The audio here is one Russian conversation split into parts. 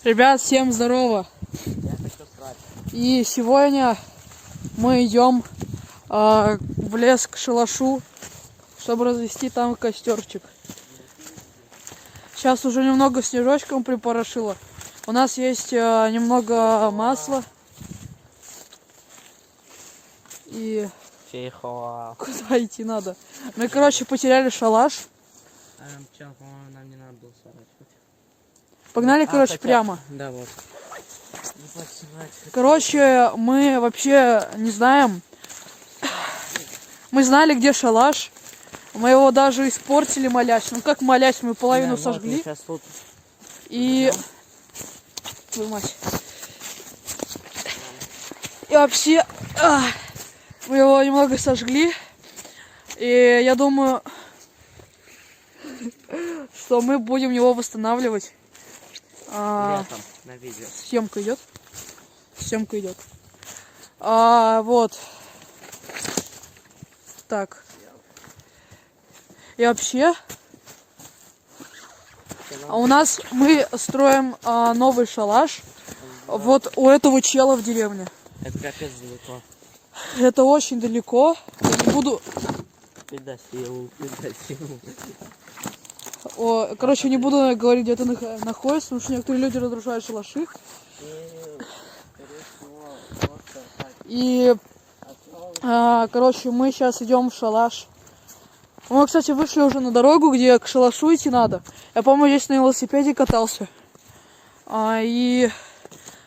Ребят, всем здорово! И сегодня мы идем в лес к шалашу, чтобы развести там костерчик. Сейчас уже немного снежочком припорошило. У нас есть немного масла. И куда идти надо? Мы, короче, потеряли шалаш. Нам не надо было сворачивать. Погнали, короче, прямо. Да, вот. Короче, мы вообще не знаем. Мы знали, где шалаш. Мы его даже испортили, молясь. Ну как молясь, мы половину сожгли. И... Твою мать. И вообще... мы его немного сожгли. И я думаю, что мы будем его восстанавливать. На видео. Съемка идет. Съемка идет. Вот. Так. И вообще, у нас мы строим новый шалаш. Вот у этого чела в деревне. Это капец далеко. Это очень далеко. Я не буду... Педосил. Короче, не буду говорить, где это находится, потому что некоторые люди разрушают шалаши. И, короче, мы сейчас идем в шалаш. Мы, кстати, вышли уже на дорогу, где к шалашу идти надо. Я, по-моему, здесь на велосипеде катался. И,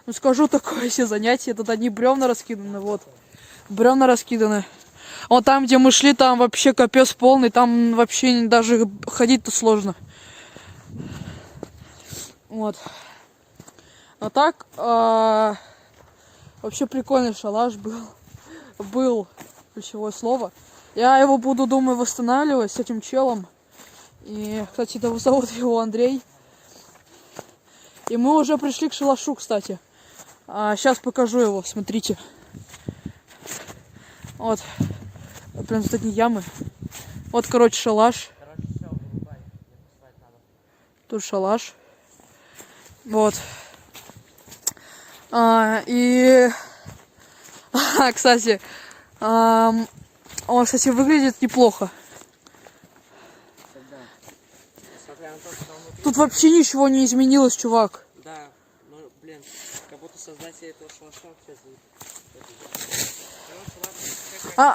ну, скажу такое себе занятие. Тут одни бревна раскиданы, вот. Бревна раскиданы. Вот там, где мы шли, там вообще капец полный. Там вообще даже ходить-то сложно. Вот. А так, вообще прикольный шалаш был ключевое слово. Я его буду, думаю, восстанавливать с этим челом. И, кстати, зовут его Андрей. И мы уже пришли к шалашу, кстати. Сейчас покажу его, смотрите. Вот. Прям тут одни ямы. Вот, короче, шалаш. Тут шалаш. Вот. И... кстати, он, кстати, выглядит неплохо. Тут вообще ничего не изменилось, чувак. Да, ну, блин, как будто создатели этого шалаша вообще...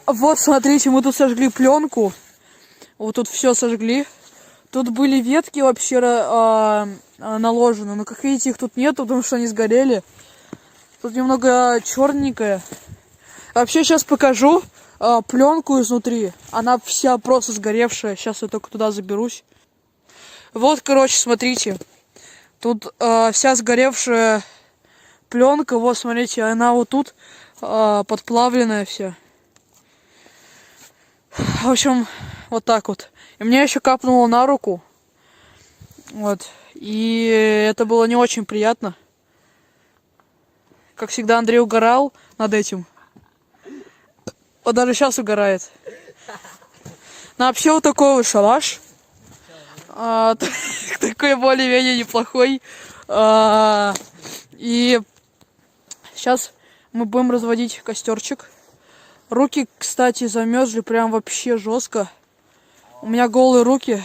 Вот, смотрите, мы тут сожгли пленку. Вот тут все сожгли. Тут были ветки вообще наложены. Но, как видите, их тут нету, потому что они сгорели. Тут немного черненькое. Вообще, сейчас покажу пленку изнутри. Она вся просто сгоревшая. Сейчас я только туда заберусь. Вот, короче, смотрите. Тут вся сгоревшая пленка. Вот, смотрите, она вот тут подплавленная вся. В общем, вот так вот. И мне еще капнуло на руку. Вот. И это было не очень приятно. Как всегда, Андрей угорал над этим. Вот даже сейчас угорает. Ну, вообще вот такой вот шалаш. Такой более-менее неплохой. И сейчас мы будем разводить костерчик. Руки, кстати, замерзли прям вообще жестко. У меня голые руки.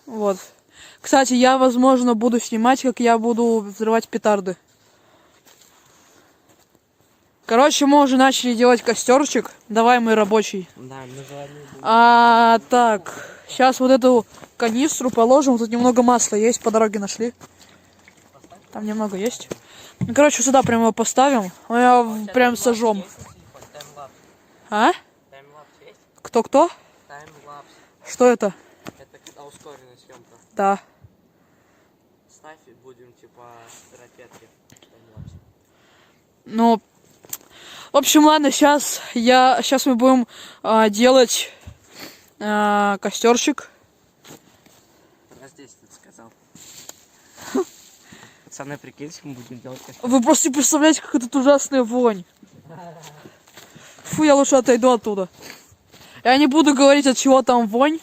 Вот. Кстати, я, возможно, буду снимать, как я буду взрывать петарды. Короче, мы уже начали делать костерчик. Давай, мой рабочий. Да, так, сейчас вот эту канистру положим. Тут немного масла есть, по дороге нашли. Там немного есть. Ну, короче, сюда прямо его поставим. Прям сожжем. А? Кто-кто? Таймлапс. Что это? Это когда ускоренная съемка. Да. Ставь и будем типа ракетки. Ну, в общем, ладно, сейчас мы будем делать костерчик. Раз 10 ты сказал. Пацаны, прикиньте, мы будем делать костерчик. Вы просто не представляете, как это ужасная вонь. Фу, я лучше отойду оттуда. Я не буду говорить, от чего там вонь.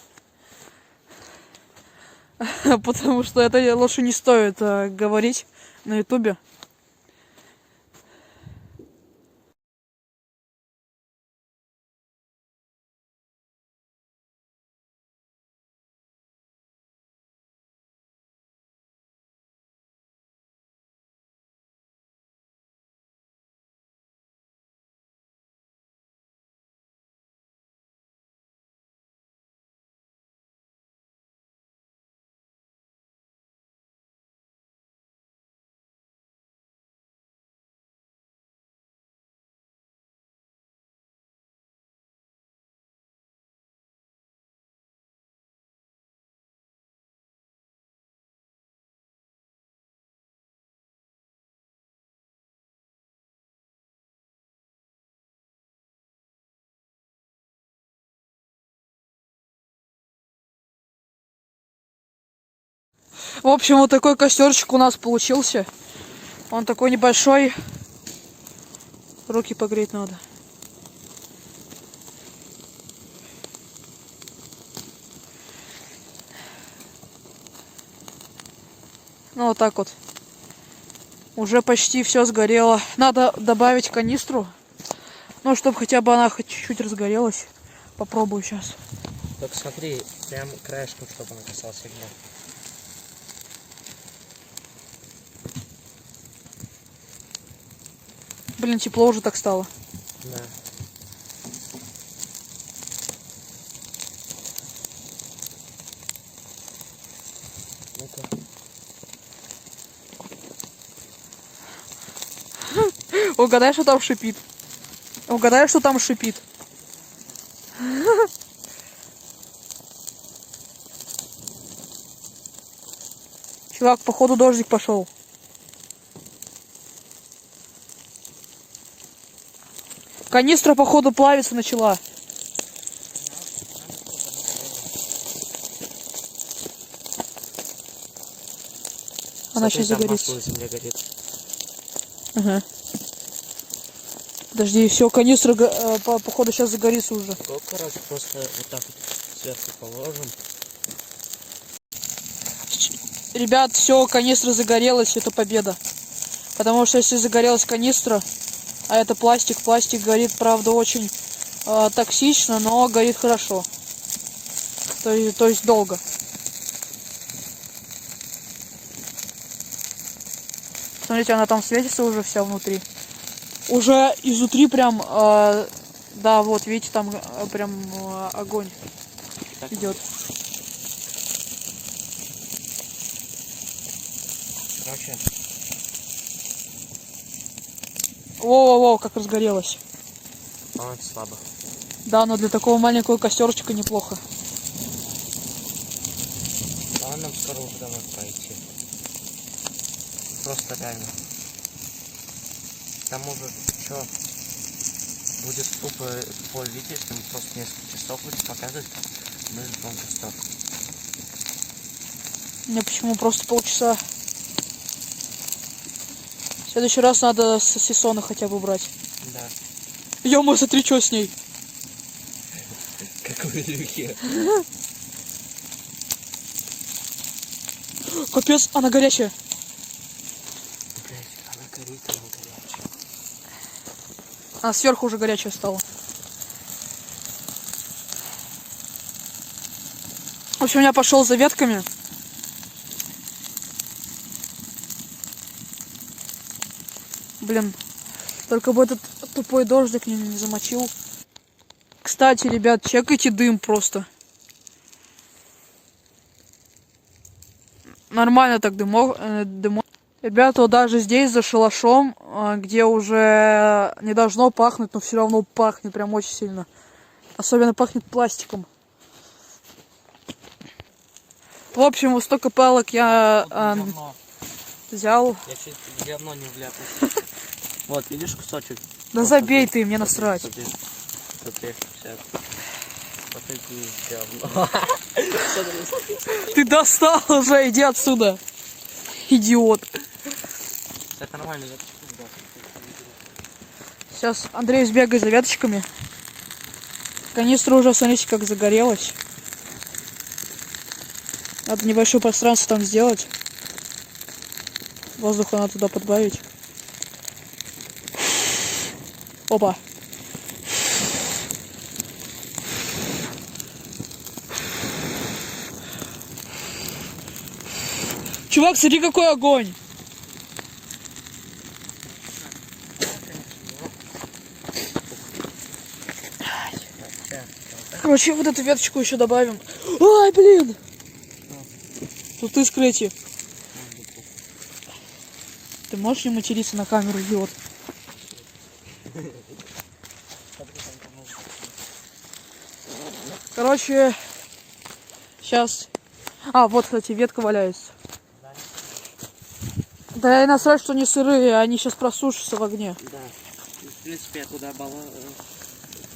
Потому что это лучше не стоит говорить на ютубе. В общем, вот такой костерчик у нас получился. Он такой небольшой. Руки погреть надо. Ну вот так вот. Уже почти все сгорело. Надо добавить канистру. Ну, чтобы хотя бы она хоть чуть-чуть разгорелась. Попробую сейчас. Только смотри, прям краешком, чтобы он касался огня. Блин, тепло уже так стало. Да. Ну-ка. Угадай, что там шипит. Угадай, что там шипит. Чувак, походу дождик пошел. Канистра, походу, плавиться начала. Она сейчас загорится. Масло земля горит. Ага. Подожди, все, канистра, походу, сейчас загорится уже. Сколько раз просто вот так вот сверху положим. Ребят, все, канистра загорелась, это победа. Потому что если загорелась канистра, а это пластик, пластик горит, правда, очень токсично, но горит хорошо. То есть долго. Смотрите, она там светится уже вся внутри. Уже изнутри прям, да, вот, видите, там прям огонь идет. Короче. Воу-воу-воу, как разгорелась. А, это слабо. Да, но для такого маленького костерчика неплохо. А нам скоро уже домой пойти. Просто реально. К тому же, что будет тупо видео, если мы просто несколько часов будем показывать, мы ждем костер. Мне почему просто полчаса? В следующий раз надо сосисона хотя бы брать. Да. Ё-моё, смотри, что с ней. Как в Илюхе. Капец, она горячая. Блять, она горит, она горячая. Она сверху уже горячая стала. В общем, я пошел за ветками. Блин, только бы этот тупой дождик не замочил. Кстати, ребят, чекайте дым просто. Нормально так дымок. Ребята, вот даже здесь за шалашом, где уже не должно пахнуть, но все равно пахнет прям очень сильно. Особенно пахнет пластиком. В общем, вот столько палок я взял. Я чуть в говно не вляпался. Вот, видишь кусочек? Да забей ты, мне насрать. Смотри, сейчас. Вот эти говно. Ты достал уже, иди отсюда. Идиот. Это нормально, я Сейчас Андрей сбегает за веточками. Канистра уже, смотрите, как загорелась. Надо небольшое пространство там сделать. Воздуха надо туда подбавить. Опа. Чувак, смотри, какой огонь! Короче, вот эту веточку еще добавим. Ай, блин! Тут искры эти. Ты можешь не материться на камеру, идиот? Короче, сейчас... А, вот, кстати, ветка валяется. Да и насрать, что не сырые, они сейчас просушатся в огне. Да. В принципе, я туда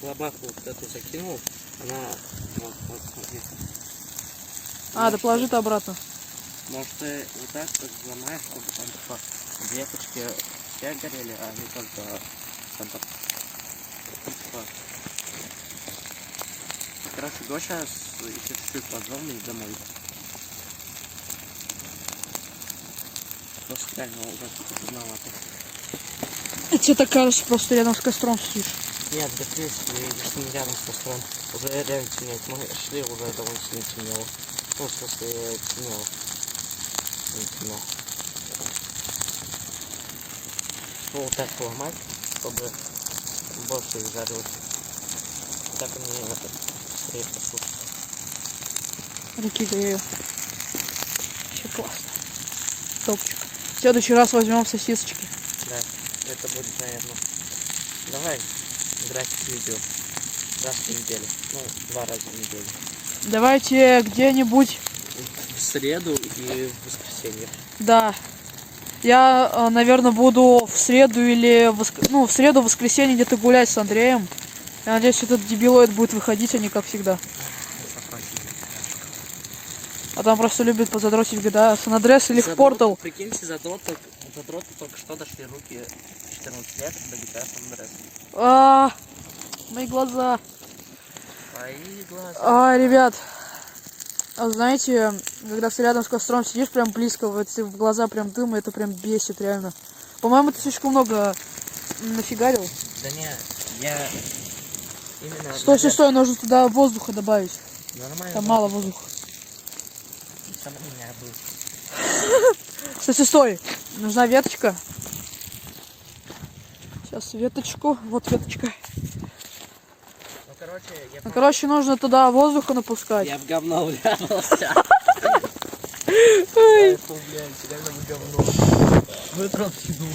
лобаху вот эту закинул. Она вот, смотри. А, да положи ты обратно. Может, ты вот так вот взломаешь, чтобы там типа веточки все горели, а не только центр. Типа. Короче, Гоша еще чуть-чуть позвонил домой. Просто реально уже поздновато. Тебе так кажется, просто рядом с костром сидишь. Нет, да в принципе, если не рядом с костром. Уже реально темнеет. Мы шли, уже довольно сильно темнело. Ну, в смысле, темнело. Не темно. Ну, вот так ломать, чтобы больше жарилось. Так они быстрее посушат. Руки грею. Вообще классно. Топчик. В следующий раз возьмем сосисочки. Да, это будет, наверное. Давай график видео. Раз в неделю. Ну, 2 раза в неделю. Давайте где-нибудь... В среду и в воскресенье. Да. Я, наверное, буду в среду или... Ну, в среду, в воскресенье где-то гулять с Андреем. Я надеюсь, этот дебилоид будет выходить, а не как всегда. А там просто любит позадротить в GTA San Andreas или в Portal. Прикиньте, задроту только что дошли руки 14 лет до GTA San Andreas. Мои глаза. Мои глаза. Ребят, знаете, когда ты рядом с костром сидишь, прям близко, вот, в глаза прям дым, это прям бесит, реально. По-моему, ты слишком много нафигарил. Да не, я именно... Стой, нужно туда воздуха добавить. Нормально. Там мало воздуха. Там меня был. Стой. Нужна веточка. Сейчас веточку. Вот веточка. Ну, короче, нужно туда воздуха напускать. Я в говно вляпался. Ой. Фу, блядь, реально в говно. В рот иду.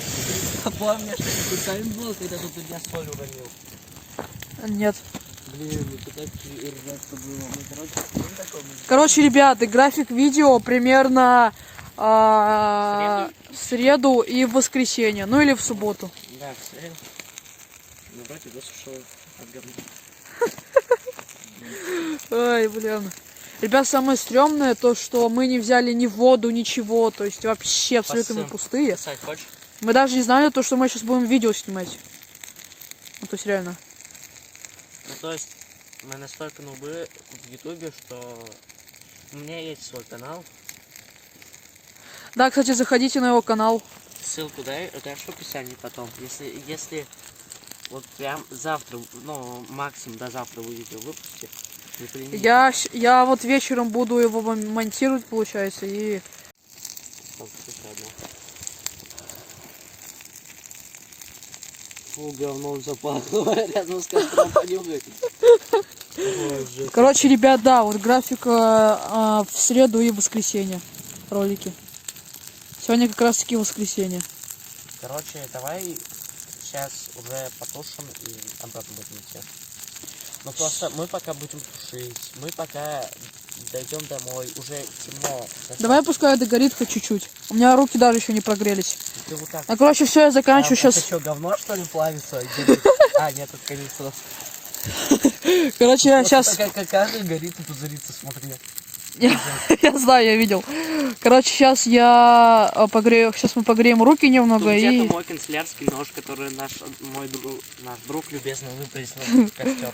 А помнишь, какой тайм был, когда тут я соль уронил? Нет. Блин, это так ржать было. Ну, короче, ребята, график видео примерно в среду и в воскресенье. Ну или в субботу. Да, в среду. Ну, вроде досушил от говна. Ой, блин. Ребят, самое стрёмное то, что мы не взяли ни воду, ничего. То есть вообще абсолютно мы пустые. Писать хочешь? Мы даже не знали то, что мы сейчас будем видео снимать. Ну, то есть реально. Ну, то есть мы настолько нубы в ютубе, что у меня есть свой канал. Да, кстати, заходите на его канал. Ссылку дашь в описании потом. Если вот прям завтра, ну, максимум до завтра вы видео выпустите. Я вот вечером буду его монтировать, получается, и... Фу, говно запахло, рядом с костром понюхать. Короче, ребят, да, вот график в среду и в воскресенье ролики. Сегодня как раз таки воскресенье. Короче, давай сейчас уже потушим и обратно будем идти. Ну просто мы пока будем тушить, мы пока дойдем домой, уже темно. Давай пускай догорит хоть чуть-чуть. У меня руки даже еще не прогрелись. Вот так. Ну, короче, все, я заканчиваю сейчас. Это что, говно что ли плавится? А, нет, это канистра. Короче, я сейчас... Каждый горит и пузырится, смотри. Я знаю, я видел. Короче, сейчас я погрею, сейчас мы погреем руки немного и... Где-то мой канцелярский нож, который наш друг любезно выплеснул в костер.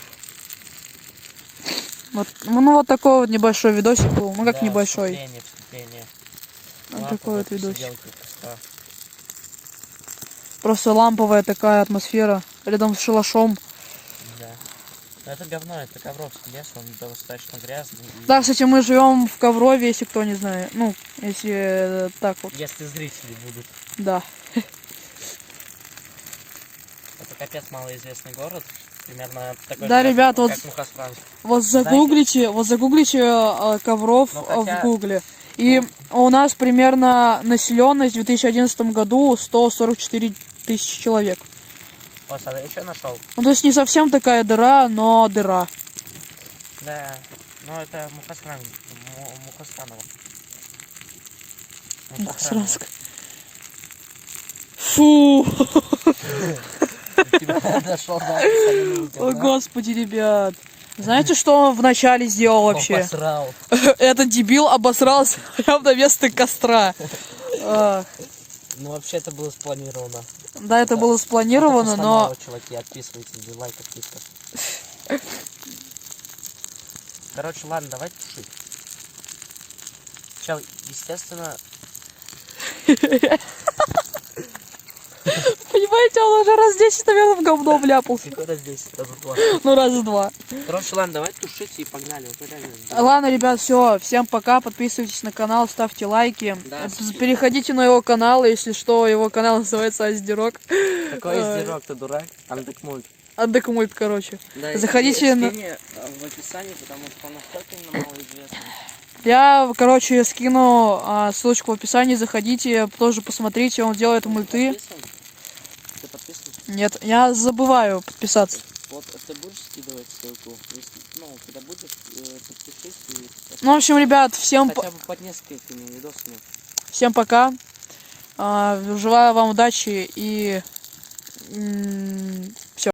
Вот, ну вот такой вот небольшой видосик был. Ну как Да, небольшой. вступление. Вот Ламповые такой вот видосик. посиделки у костра. Просто ламповая такая атмосфера. Рядом с шалашом. Да. Но это говно, это ковровский лес, он достаточно грязный. И Да, кстати, мы живем в Коврове, если кто не знает. Ну, если так вот. если зрители будут. Да. Это капец малоизвестный город. Примерно такой Да, же, ребят, как, вот- как Мухосранск. Вот загуглите Ковров Ну, хотя- в гугле. И у нас примерно населенность в 2011 году 144 тысячи человек. О, смотри, еще нашел. Ну, то есть не совсем такая дыра, но дыра. Да. Ну это Мухосранск. Мухосраново. Мухосранск. Фу! Дошел до О, господи, ребят. Знаете, что он вначале сделал вообще? Посрал. Этот дебил обосрался прямо на место костра. Ах. Ну вообще это было спланировано. Да, это было спланировано, Это но... постанова, чуваки, отписывайтесь, дизлайк, подписка. Короче, ладно, давайте тушить. Чел, естественно, Понимаете, он уже раз 10, наверное, в говно вляпался. какой здесь разуплат. Ну, раза два. Короче, ладно, давайте тушите и погнали. Уже реально. Ладно, ребят, все. Всем пока. Подписывайтесь на канал, ставьте лайки. Да. Переходите на его канал, если что. Его канал называется Аздерок. Какой издерок, ты дурак? Андекмульт. Андекмульт, короче. Да, Заходите и на... скинь в описании, потому что он настолько именно малоизвестный. Я, короче, скину ссылочку в описании. Заходите, тоже посмотрите. Он делает мульты. Подписан? Ты подписан? Нет, я забываю подписаться. Вот ты будешь скидывать ссылку? Если, ну, когда будешь, подпишись и... Ну, в общем, ребят, всем Хотя бы под несколькими видосами. всем пока. Желаю вам удачи и все.